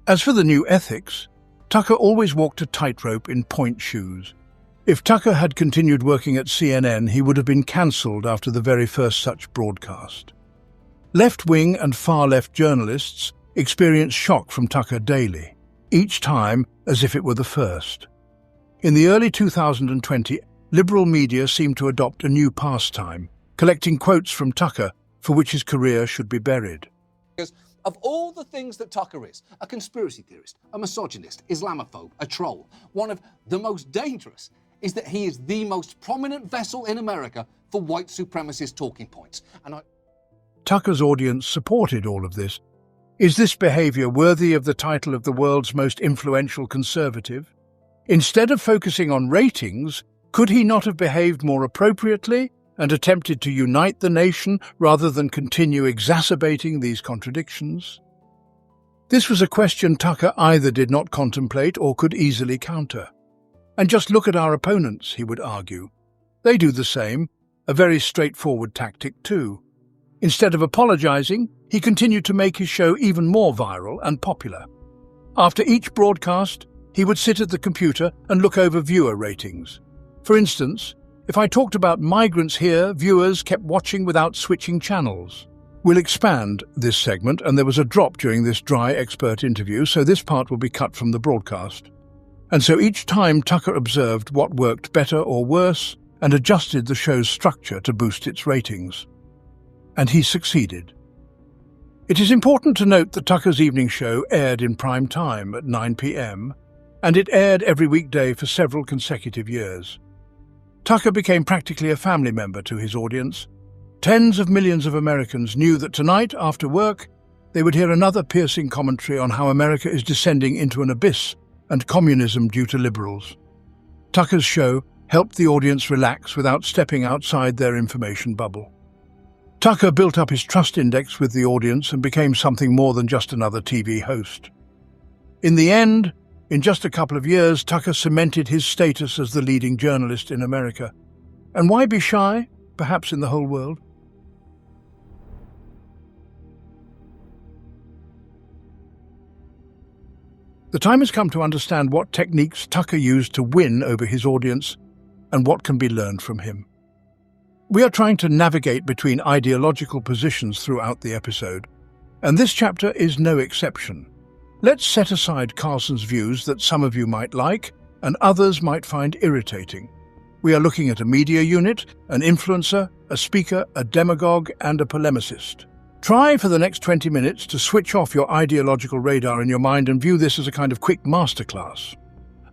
As for the new ethics, Tucker always walked a tightrope in point shoes. If Tucker had continued working at CNN, he would have been cancelled after the very first such broadcast. Left-wing and far-left journalists experienced shock from Tucker daily, each time as if it were the first. In the early 2020, liberal media seemed to adopt a new pastime, collecting quotes from Tucker for which his career should be buried. Because of all the things that Tucker is, a conspiracy theorist, a misogynist, Islamophobe, a troll, one of the most dangerous is that he is the most prominent vessel in America for white supremacist talking points. Tucker's audience supported all of this. Is this behavior worthy of the title of the world's most influential conservative? Instead of focusing on ratings, could he not have behaved more appropriately and attempted to unite the nation rather than continue exacerbating these contradictions? This was a question Tucker either did not contemplate or could easily counter. And just look at our opponents, he would argue. They do the same, a very straightforward tactic too. Instead of apologizing, he continued to make his show even more viral and popular. After each broadcast, he would sit at the computer and look over viewer ratings. For instance, if I talked about migrants here, viewers kept watching without switching channels. We'll expand this segment, and there was a drop during this dry expert interview, so this part will be cut from the broadcast. And so each time Tucker observed what worked better or worse and adjusted the show's structure to boost its ratings. And he succeeded. It is important to note that Tucker's evening show aired in prime time at 9 p.m, and it aired every weekday for several consecutive years. Tucker became practically a family member to his audience. Tens of millions of Americans knew that tonight, after work, they would hear another piercing commentary on how America is descending into an abyss and communism due to liberals. Tucker's show helped the audience relax without stepping outside their information bubble. Tucker built up his trust index with the audience and became something more than just another TV host. In the end, in just a couple of years, Tucker cemented his status as the leading journalist in America. And why be shy, perhaps in the whole world? The time has come to understand what techniques Tucker used to win over his audience and what can be learned from him. We are trying to navigate between ideological positions throughout the episode, and this chapter is no exception. Let's set aside Carlson's views that some of you might like and others might find irritating. We are looking at a media unit, an influencer, a speaker, a demagogue, and a polemicist. Try for the next 20 minutes to switch off your ideological radar in your mind and view this as a kind of quick masterclass.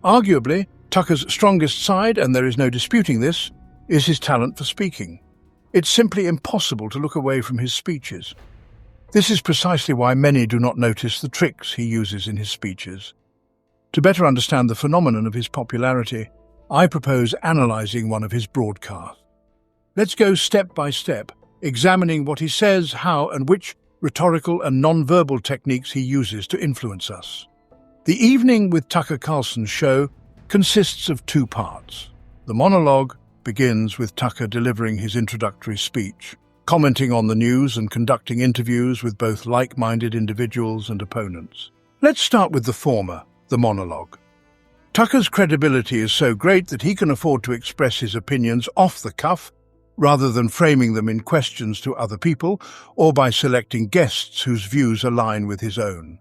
Arguably, Tucker's strongest side, and there is no disputing this, is his talent for speaking. It's simply impossible to look away from his speeches. This is precisely why many do not notice the tricks he uses in his speeches. To better understand the phenomenon of his popularity, I propose analyzing one of his broadcasts. Let's go step by step, examining what he says, how, and which rhetorical and non-verbal techniques he uses to influence us. The Evening with Tucker Carlson show consists of two parts. The monologue begins with Tucker delivering his introductory speech, commenting on the news and conducting interviews with both like-minded individuals and opponents. Let's start with the former, the monologue. Tucker's credibility is so great that he can afford to express his opinions off the cuff rather than framing them in questions to other people or by selecting guests whose views align with his own.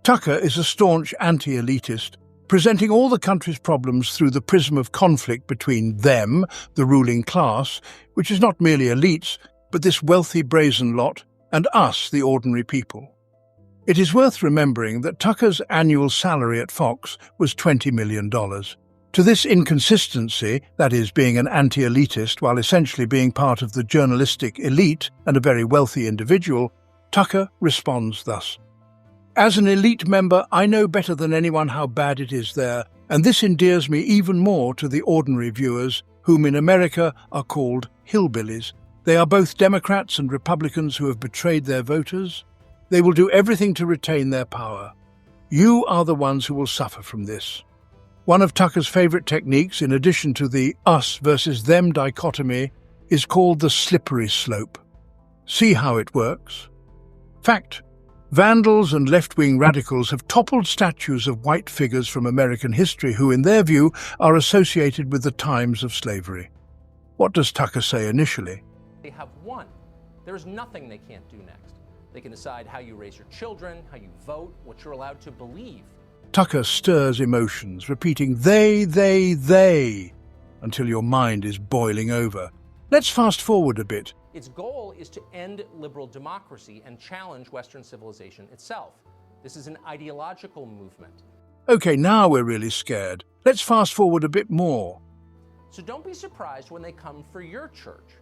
Tucker is a staunch anti-elitist, presenting all the country's problems through the prism of conflict between them, the ruling class, which is not merely elites, but this wealthy brazen lot, and us, the ordinary people. It is worth remembering that Tucker's annual salary at Fox was $20 million. To this inconsistency, that is, being an anti-elitist while essentially being part of the journalistic elite and a very wealthy individual, Tucker responds thus: "As an elite member, I know better than anyone how bad it is there, and this endears me even more to the ordinary viewers, whom in America are called hillbillies. They are both Democrats and Republicans who have betrayed their voters. They will do everything to retain their power. You are the ones who will suffer from this." One of Tucker's favorite techniques, in addition to the us versus them dichotomy, is called the slippery slope. See how it works? Fact: vandals and left-wing radicals have toppled statues of white figures from American history who, in their view, are associated with the times of slavery. What does Tucker say initially? They have won. There's nothing they can't do next. They can decide how you raise your children, how you vote, what you're allowed to believe. Tucker stirs emotions, repeating they, until your mind is boiling over. Let's fast forward a bit. Its goal is to end liberal democracy and challenge Western civilization itself. This is an ideological movement. Okay, now we're really scared. Let's fast forward a bit more. So don't be surprised when they come for your church.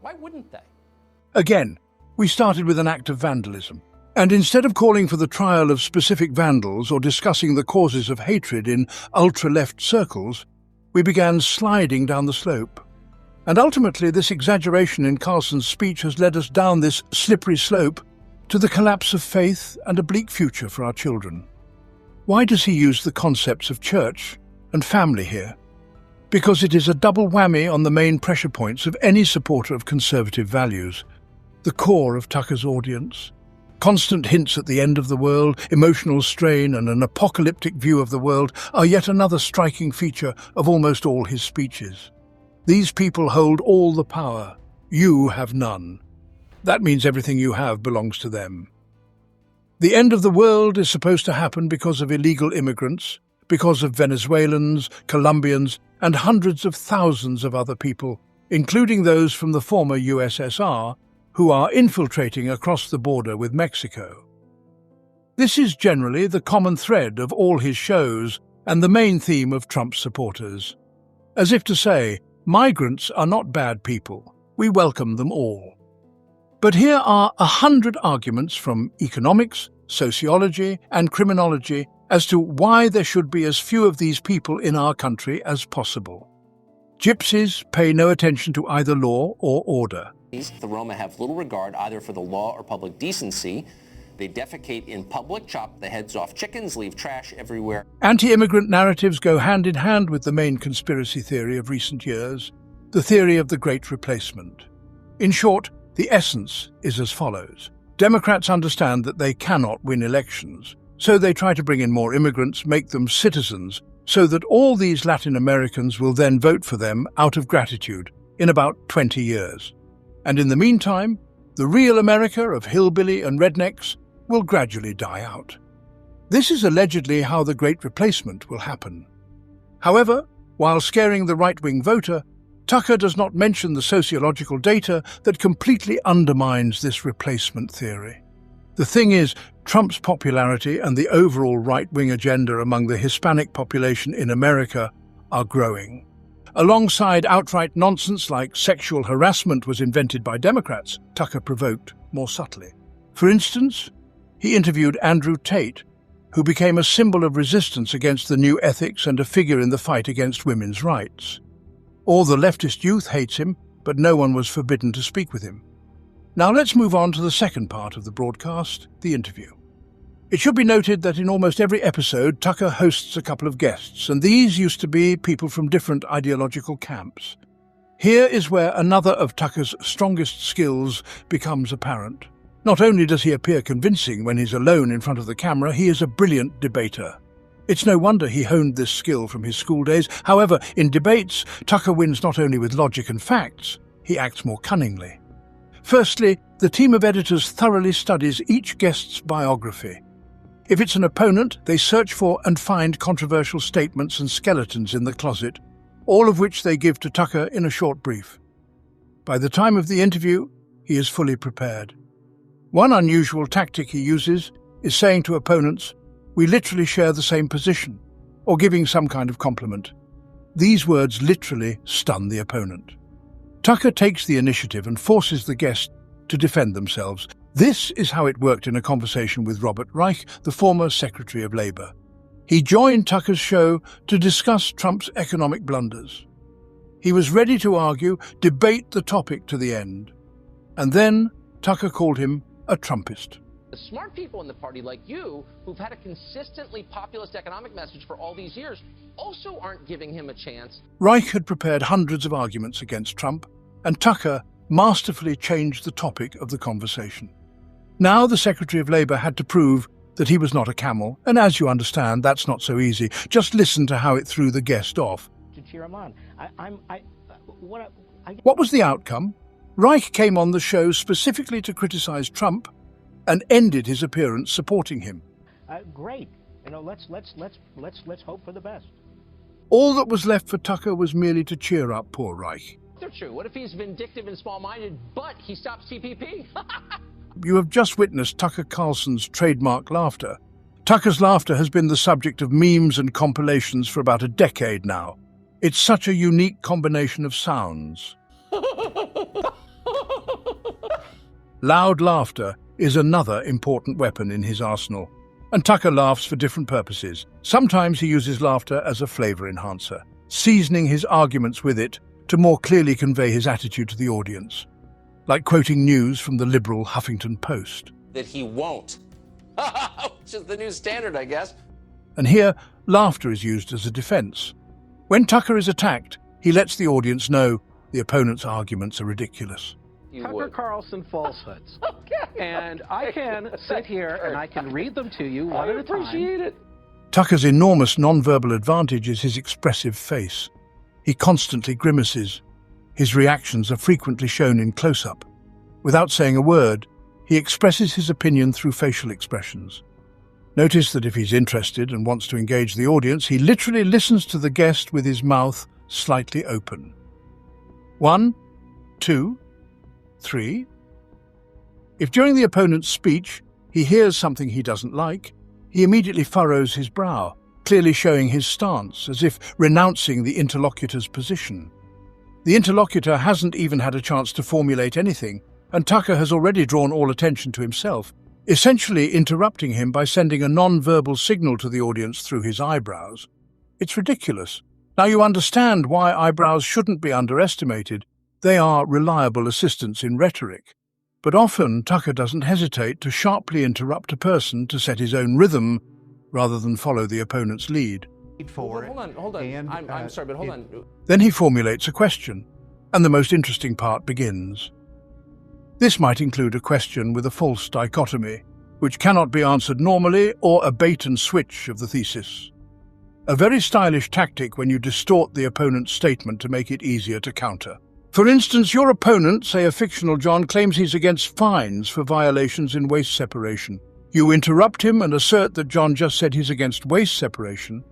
Why wouldn't they? Again, we started with an act of vandalism. And instead of calling for the trial of specific vandals or discussing the causes of hatred in ultra-left circles, we began sliding down the slope. And ultimately, this exaggeration in Carlson's speech has led us down this slippery slope to the collapse of faith and a bleak future for our children. Why does he use the concepts of church and family here? Because it is a double whammy on the main pressure points of any supporter of conservative values, the core of Tucker's audience. Constant hints at the end of the world, emotional strain, and an apocalyptic view of the world are yet another striking feature of almost all his speeches. These people hold all the power. You have none. That means everything you have belongs to them. The end of the world is supposed to happen because of illegal immigrants, because of Venezuelans, Colombians, and hundreds of thousands of other people, including those from the former USSR, who are infiltrating across the border with Mexico. This is generally the common thread of all his shows and the main theme of Trump's supporters. As if to say, migrants are not bad people, we welcome them all. But here are 100 arguments from economics, sociology, and criminology as to why there should be as few of these people in our country as possible. Gypsies pay no attention to either law or order. The Roma have little regard either for the law or public decency. They defecate in public, chop the heads off chickens, leave trash everywhere. Anti-immigrant narratives go hand in hand with the main conspiracy theory of recent years, the theory of the Great Replacement. In short, the essence is as follows. Democrats understand that they cannot win elections, so they try to bring in more immigrants, make them citizens, so that all these Latin Americans will then vote for them out of gratitude in about 20 years. And in the meantime, the real America of hillbilly and rednecks will gradually die out. This is allegedly how the Great Replacement will happen. However, while scaring the right-wing voter, Tucker does not mention the sociological data that completely undermines this replacement theory. The thing is, Trump's popularity and the overall right-wing agenda among the Hispanic population in America are growing. Alongside outright nonsense like sexual harassment was invented by Democrats, Tucker provoked more subtly. For instance, he interviewed Andrew Tate, who became a symbol of resistance against the new ethics and a figure in the fight against women's rights. All the leftist youth hates him, but no one was forbidden to speak with him. Now let's move on to the second part of the broadcast, the interview. It should be noted that in almost every episode, Tucker hosts a couple of guests, and these used to be people from different ideological camps. Here is where another of Tucker's strongest skills becomes apparent. Not only does he appear convincing when he's alone in front of the camera, he is a brilliant debater. It's no wonder he honed this skill from his school days. However, in debates, Tucker wins not only with logic and facts, he acts more cunningly. Firstly, the team of editors thoroughly studies each guest's biography. If it's an opponent, they search for and find controversial statements and skeletons in the closet, all of which they give to Tucker in a short brief. By the time of the interview, he is fully prepared. One unusual tactic he uses is saying to opponents, "We literally share the same position," or giving some kind of compliment. These words literally stun the opponent. Tucker takes the initiative and forces the guest to defend themselves. This is how it worked in a conversation with Robert Reich, the former Secretary of Labor. He joined Tucker's show to discuss Trump's economic blunders. He was ready to argue, debate the topic to the end. And then Tucker called him a Trumpist. The smart people in the party like you, who've had a consistently populist economic message for all these years, also aren't giving him a chance. Reich had prepared hundreds of arguments against Trump, and Tucker masterfully changed the topic of the conversation. Now the Secretary of Labor had to prove that he was not a camel, and as you understand, that's not so easy. Just listen to how it threw the guest off. To cheer him on. What was the outcome? Reich came on the show specifically to criticize Trump and ended his appearance supporting him. Great. Let's hope for the best. All that was left for Tucker was merely to cheer up poor Reich. They're true. What if he's vindictive and small-minded, but he stops TPP? You have just witnessed Tucker Carlson's trademark laughter. Tucker's laughter has been the subject of memes and compilations for about a decade now. It's such a unique combination of sounds. Loud laughter is another important weapon in his arsenal, and Tucker laughs for different purposes. Sometimes he uses laughter as a flavor enhancer, seasoning his arguments with it to more clearly convey his attitude to the audience, like quoting news from the liberal Huffington Post. That he won't. Which is the new standard, I guess. And here, laughter is used as a defense. When Tucker is attacked, he lets the audience know the opponent's arguments are ridiculous. Tucker Carlson falsehoods. Okay. And I can sit here and I can read them to you one at a time. I appreciate it. Tucker's enormous nonverbal advantage is his expressive face. He constantly grimaces. His reactions are frequently shown in close-up. Without saying a word, he expresses his opinion through facial expressions. Notice that if he's interested and wants to engage the audience, he literally listens to the guest with his mouth slightly open. 1, 2, 3. If during the opponent's speech he hears something he doesn't like, he immediately furrows his brow, clearly showing his stance, as if renouncing the interlocutor's position. The interlocutor hasn't even had a chance to formulate anything, and Tucker has already drawn all attention to himself, essentially interrupting him by sending a non-verbal signal to the audience through his eyebrows. It's ridiculous. Now you understand why eyebrows shouldn't be underestimated. They are reliable assistants in rhetoric, but often Tucker doesn't hesitate to sharply interrupt a person to set his own rhythm rather than follow the opponent's lead. Hold on. And, I'm sorry, but hold on. Then he formulates a question, and the most interesting part begins. This might include a question with a false dichotomy, which cannot be answered normally, or a bait and switch of the thesis. A very stylish tactic when you distort the opponent's statement to make it easier to counter. For instance, your opponent, say a fictional John, claims he's against fines for violations in waste separation. You interrupt him and assert that John just said he's against waste separation.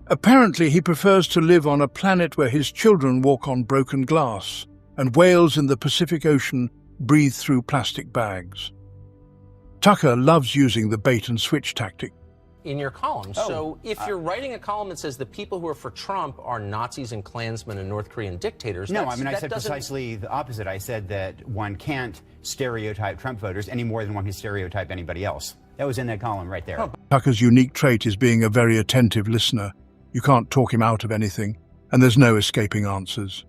Apparently, he prefers to live on a planet where his children walk on broken glass and whales in the Pacific Ocean breathe through plastic bags. Tucker loves using the bait-and-switch tactic. In your column. So if you're writing a column that says the people who are for Trump are Nazis and Klansmen and North Korean dictators... No, I mean, I said precisely the opposite. I said that one can't stereotype Trump voters any more than one can stereotype anybody else. That was in that column right there. Tucker's unique trait is being a very attentive listener. You can't talk him out of anything, and there's no escaping answers.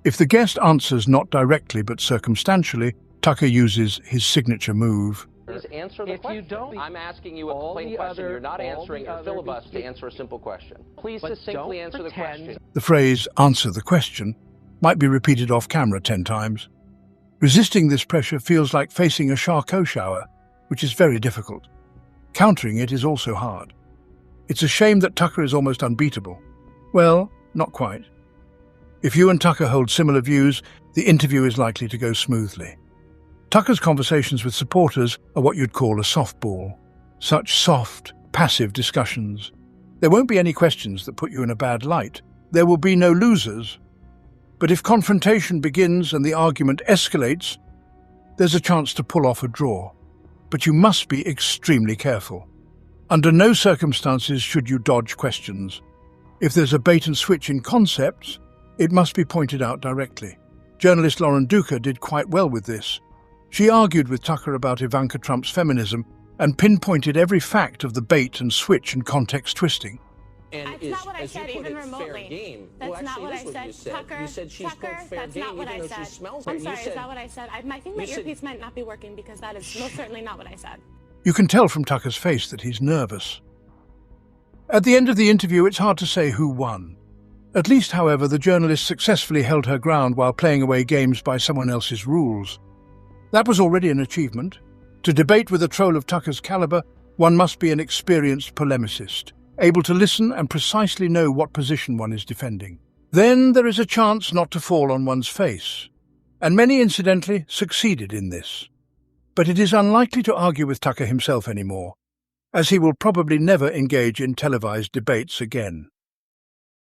If the guest answers not directly but circumstantially, Tucker uses his signature move. Please answer the question. I'm asking you a plain question. You're not answering or filibuster to answer a simple question. Please succinctly answer the question. The phrase, answer the question, might be repeated off camera 10 times. Resisting this pressure feels like facing a Charcot shower, which is very difficult. Countering it is also hard. It's a shame that Tucker is almost unbeatable. Well, not quite. If you and Tucker hold similar views, the interview is likely to go smoothly. Tucker's conversations with supporters are what you'd call a softball. Such soft, passive discussions. There won't be any questions that put you in a bad light. There will be no losers. But if confrontation begins and the argument escalates, there's a chance to pull off a draw. But you must be extremely careful. Under no circumstances should you dodge questions. If there's a bait and switch in concepts, it must be pointed out directly. Journalist Lauren Duker did quite well with this. She argued with Tucker about Ivanka Trump's feminism and pinpointed every fact of the bait and switch and context twisting. And that's not what I said, even remotely. That's not what I said. Tucker, you said she's Tucker, fair that's game, not what even I though she said. smells I'm like sorry, you is that what I said? I think my earpiece might not be working because that is most certainly not what I said. You can tell from Tucker's face that he's nervous. At the end of the interview, it's hard to say who won. At least, however, the journalist successfully held her ground while playing away games by someone else's rules. That was already an achievement. To debate with a troll of Tucker's caliber, one must be an experienced polemicist, able to listen and precisely know what position one is defending. Then there is a chance not to fall on one's face, and many, incidentally, succeeded in this. But it is unlikely to argue with Tucker himself anymore, as he will probably never engage in televised debates again.